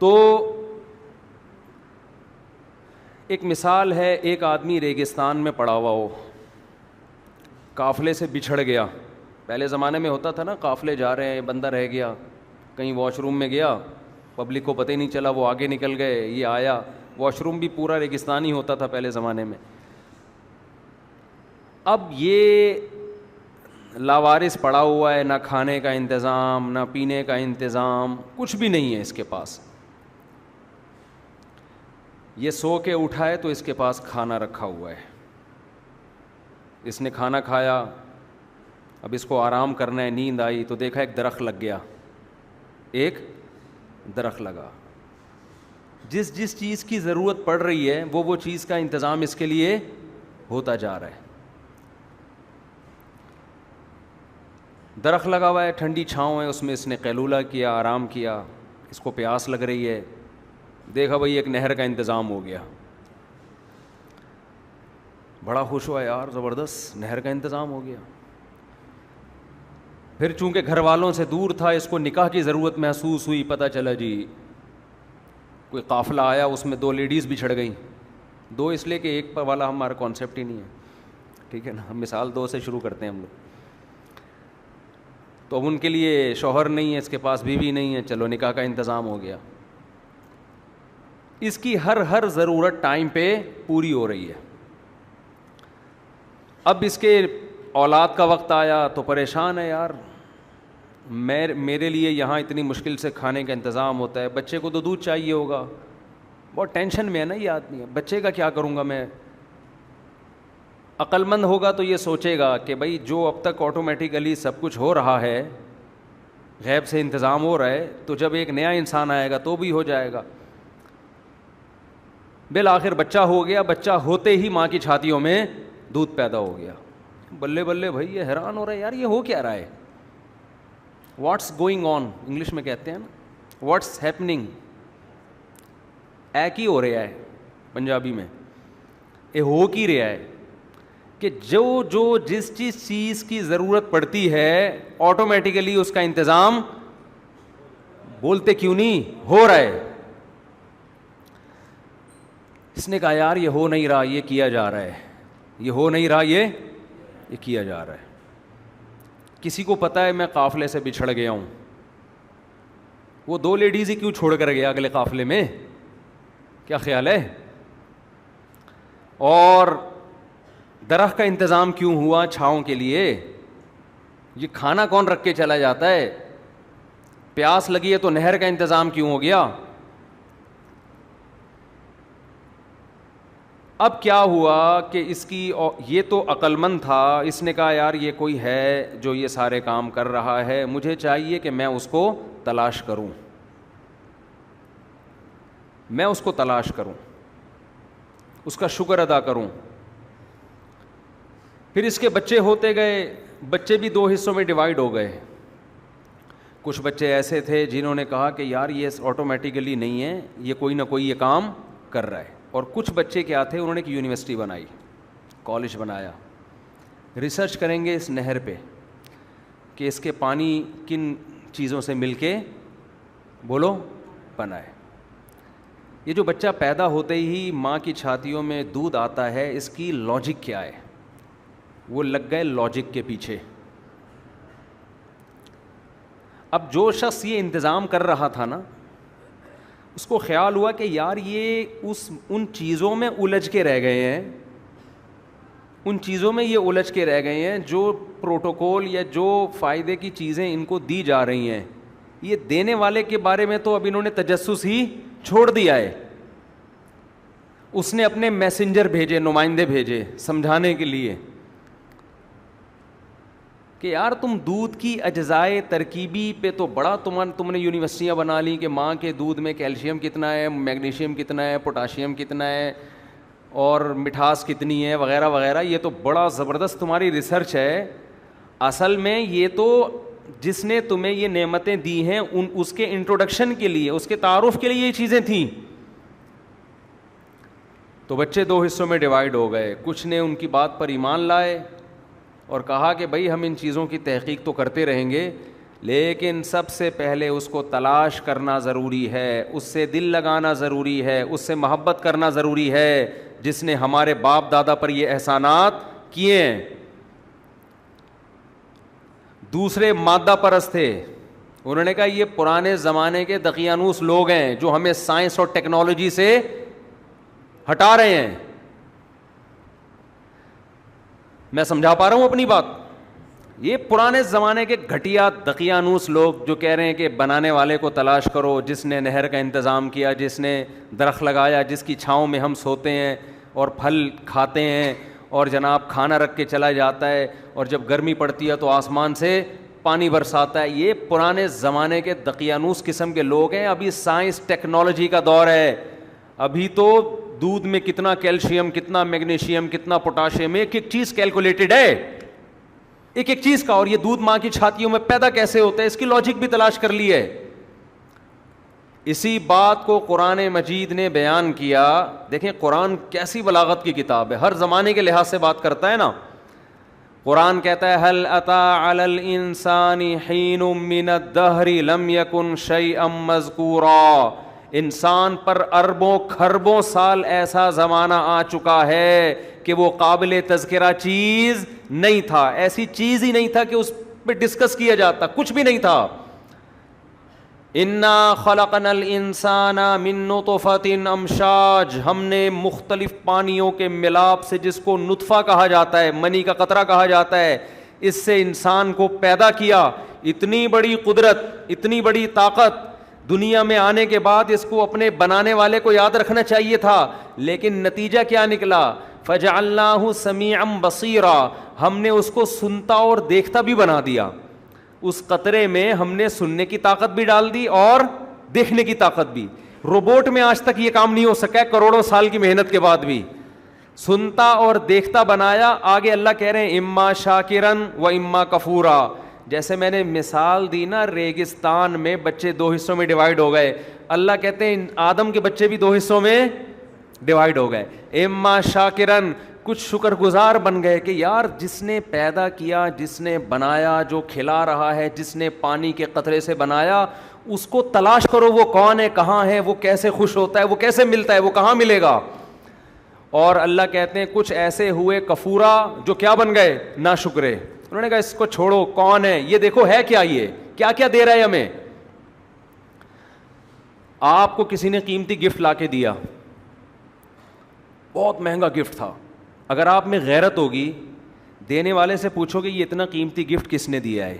تو ایک مثال ہے، ایک آدمی ریگستان میں پڑا ہوا ہو، قافلے سے بچھڑ گیا. پہلے زمانے میں ہوتا تھا نا، قافلے جا رہے ہیں، بندہ رہ گیا، کہیں واش روم میں گیا، پبلک کو پتہ ہی نہیں چلا، وہ آگے نکل گئے، یہ آیا. واش روم بھی پورا ریگستانی ہوتا تھا پہلے زمانے میں. اب یہ لاوارث پڑا ہوا ہے، نہ کھانے کا انتظام، نہ پینے کا انتظام، کچھ بھی نہیں ہے اس کے پاس. یہ سو کے اٹھا ہے تو اس کے پاس کھانا رکھا ہوا ہے، اس نے کھانا کھایا. اب اس کو آرام کرنا ہے، نیند آئی تو دیکھا ایک درخت لگ گیا، ایک درخت لگا. جس جس چیز کی ضرورت پڑ رہی ہے وہ چیز کا انتظام اس کے لیے ہوتا جا رہا ہے. درخت لگا ہوا ہے، ٹھنڈی چھاؤں ہے، اس میں اس نے قیلولہ کیا، آرام کیا. اس کو پیاس لگ رہی ہے، دیکھا بھائی ایک نہر کا انتظام ہو گیا، بڑا خوش ہوا، یار زبردست، نہر کا انتظام ہو گیا. پھر چونکہ گھر والوں سے دور تھا، اس کو نکاح کی ضرورت محسوس ہوئی. پتہ چلا جی کوئی قافلہ آیا، اس میں 2 لیڈیز بچھڑ گئیں. 2 اس لیے کہ ایک پر والا ہمارا کانسیپٹ ہی نہیں ہے، ٹھیک ہے نا، ہم مثال 2 سے شروع کرتے ہیں ہم لوگ. تو اب ان کے لیے شوہر نہیں ہے، اس کے پاس بیوی نہیں ہے، چلو نکاح کا انتظام ہو گیا. اس کی ہر ضرورت ٹائم پہ پوری ہو رہی ہے. اب اس کے اولاد کا وقت آیا تو پریشان ہے، یار میرے لیے یہاں اتنی مشکل سے کھانے کا انتظام ہوتا ہے، بچے کو تو دودھ چاہیے ہوگا، بہت ٹینشن میں ہے نا یہ آدمی، بچے کا کیا کروں گا میں. عقل مند ہوگا تو یہ سوچے گا کہ بھائی جو اب تک آٹومیٹیکلی سب کچھ ہو رہا ہے، غیب سے انتظام ہو رہا ہے، تو جب ایک نیا انسان آئے گا تو بھی ہو جائے گا. بالآخر بچہ ہو گیا، بچہ ہوتے ہی ماں کی چھاتیوں میں دودھ پیدا ہو گیا. بلے بلے بھائی، یہ حیران ہو رہا ہے، یار یہ ہو کیا رہا ہے، واٹس گوئنگ آن، انگلش میں کہتے ہیں نا، واٹس ہیپننگ. ایک ہی ہو رہا ہے پنجابی میں، یہ ہو کی رہا ہے کہ جو جس چیز کی ضرورت پڑتی ہے آٹومیٹیکلی اس کا انتظام، بولتے کیوں نہیں، ہو رہا ہے. اس نے کہا یار یہ ہو نہیں رہا، یہ کیا جا رہا ہے، یہ ہو نہیں رہا، یہ کیا جا رہا ہے. کسی کو پتا ہے میں قافلے سے بچھڑ گیا ہوں، وہ 2 لیڈیز ہی کیوں چھوڑ کر گیا اگلے قافلے میں، کیا خیال ہے؟ اور درخت کا انتظام کیوں ہوا چھاؤں کے لیے؟ یہ کھانا کون رکھ کے چلا جاتا ہے؟ پیاس لگی ہے تو نہر کا انتظام کیوں ہو گیا؟ اب کیا ہوا کہ اس کی، یہ تو عقل مند تھا، اس نے کہا یار یہ کوئی ہے جو یہ سارے کام کر رہا ہے، مجھے چاہیے کہ میں اس کو تلاش کروں، میں اس کو تلاش کروں، اس کا شکر ادا کروں. پھر اس کے بچے ہوتے گئے، بچے بھی 2 حصوں میں ڈیوائیڈ ہو گئے. کچھ بچے ایسے تھے جنہوں نے کہا کہ یار یہ آٹومیٹیکلی نہیں ہے، یہ کوئی نہ کوئی یہ کام کر رہا ہے. اور کچھ بچے کیا تھے، انہوں نے ایک یونیورسٹی بنائی، کالج بنایا، ریسرچ کریں گے اس نہر پہ کہ اس کے پانی کن چیزوں سے مل کے بولو بنا ہے. یہ جو بچہ پیدا ہوتے ہی ماں کی چھاتیوں میں دودھ آتا ہے، اس کی لاجک کیا ہے؟ وہ لگ گئے لاجک کے پیچھے. اب جو شخص یہ انتظام کر رہا تھا نا، اس کو خیال ہوا کہ یار یہ ان چیزوں میں الجھ کے رہ گئے ہیں، ان چیزوں میں یہ الجھ کے رہ گئے ہیں جو پروٹوکول یا جو فائدے کی چیزیں ان کو دی جا رہی ہیں، یہ دینے والے کے بارے میں تو اب انہوں نے تجسس ہی چھوڑ دیا ہے. اس نے اپنے میسنجر بھیجے، نمائندے بھیجے سمجھانے کے لیے کہ یار تم دودھ کی اجزائے ترکیبی پہ تو بڑا تم نے یونیورسٹیاں بنا لی کہ ماں کے دودھ میں کیلشیم کتنا ہے، میگنیشیم کتنا ہے، پوٹاشیم کتنا ہے، اور مٹھاس کتنی ہے، وغیرہ وغیرہ. یہ تو بڑا زبردست تمہاری ریسرچ ہے. اصل میں یہ تو جس نے تمہیں یہ نعمتیں دی ہیں اس کے انٹروڈکشن کے لیے، اس کے تعارف کے لیے یہ چیزیں تھیں. تو بچے 2 حصوں میں ڈیوائیڈ ہو گئے. کچھ نے ان کی بات پر ایمان لائے اور کہا کہ بھائی ہم ان چیزوں کی تحقیق تو کرتے رہیں گے، لیکن سب سے پہلے اس کو تلاش کرنا ضروری ہے, اس سے دل لگانا ضروری ہے, اس سے محبت کرنا ضروری ہے جس نے ہمارے باپ دادا پر یہ احسانات کیے ہیں. دوسرے مادہ پرست تھے, انہوں نے کہا یہ پرانے زمانے کے دقیانوس لوگ ہیں جو ہمیں سائنس اور ٹیکنالوجی سے ہٹا رہے ہیں. میں سمجھا پا رہا ہوں اپنی بات؟ یہ پرانے زمانے کے گھٹیا دقیانوس لوگ جو کہہ رہے ہیں کہ بنانے والے کو تلاش کرو, جس نے نہر کا انتظام کیا, جس نے درخت لگایا, جس کی چھاؤں میں ہم سوتے ہیں اور پھل کھاتے ہیں, اور جناب کھانا رکھ کے چلا جاتا ہے, اور جب گرمی پڑتی ہے تو آسمان سے پانی برساتا ہے. یہ پرانے زمانے کے دقیانوس قسم کے لوگ ہیں. ابھی سائنس ٹیکنالوجی کا دور ہے. ابھی تو دودھ میں کتنا کیلشیم, کتنا میگنیشیم, کتنا پوٹاشیم, ایک ایک چیز کیلکولیٹڈ ہے, ایک ایک چیز کا. اور یہ دودھ ماں کی چھاتیوں میں پیدا کیسے ہوتا ہے, اس کی لاجک بھی تلاش کر لی ہے. اسی بات کو قرآن مجید نے بیان کیا. دیکھیں قرآن کیسی بلاغت کی کتاب ہے, ہر زمانے کے لحاظ سے بات کرتا ہے نا. قرآن کہتا ہے هل أتى على الإنسان حين من الدهر لم يكن شيئا مذكورا. انسان پر اربوں کھربوں سال ایسا زمانہ آ چکا ہے کہ وہ قابل تذکرہ چیز نہیں تھا, ایسی چیز ہی نہیں تھا کہ اس پہ ڈسکس کیا جاتا, کچھ بھی نہیں تھا. انا خلقنا الانسان من نطفۃ امشاج, ہم نے مختلف پانیوں کے ملاپ سے, جس کو نطفہ کہا جاتا ہے, منی کا قطرہ کہا جاتا ہے, اس سے انسان کو پیدا کیا. اتنی بڑی قدرت, اتنی بڑی طاقت دنیا میں آنے کے بعد اس کو اپنے بنانے والے کو یاد رکھنا چاہیے تھا, لیکن نتیجہ کیا نکلا؟ فجعلناہ سمیعا بصیرا, ہم نے اس کو سنتا اور دیکھتا بھی بنا دیا. اس قطرے میں ہم نے سننے کی طاقت بھی ڈال دی اور دیکھنے کی طاقت بھی. روبوٹ میں آج تک یہ کام نہیں ہو سکا ہے, کروڑوں سال کی محنت کے بعد بھی. سنتا اور دیکھتا بنایا. آگے اللہ کہہ رہے ہیں اما شاکرن و اما کفورا. جیسے میں نے مثال دی نا, ریگستان میں بچے دو حصوں میں ڈیوائیڈ ہو گئے, اللہ کہتے ہیں آدم کے بچے بھی دو حصوں میں ڈیوائیڈ ہو گئے. اما شاکرن, کچھ شکر گزار بن گئے کہ یار جس نے پیدا کیا, جس نے بنایا, جو کھلا رہا ہے, جس نے پانی کے قطرے سے بنایا, اس کو تلاش کرو وہ کون ہے, کہاں ہے, وہ کیسے خوش ہوتا ہے, وہ کیسے ملتا ہے, وہ کہاں ملے گا. اور اللہ کہتے ہیں کچھ ایسے ہوئے کفورا جو کیا بن گئے, ناشکرے. انہوں نے کہا اس کو چھوڑو, کون ہے یہ, دیکھو ہے کیا, یہ کیا کیا دے رہا ہے ہمیں. آپ کو کسی نے قیمتی گفٹ لا کے دیا, بہت مہنگا گفٹ تھا, اگر آپ میں غیرت ہوگی, دینے والے سے پوچھو کہ یہ اتنا قیمتی گفٹ کس نے دیا ہے,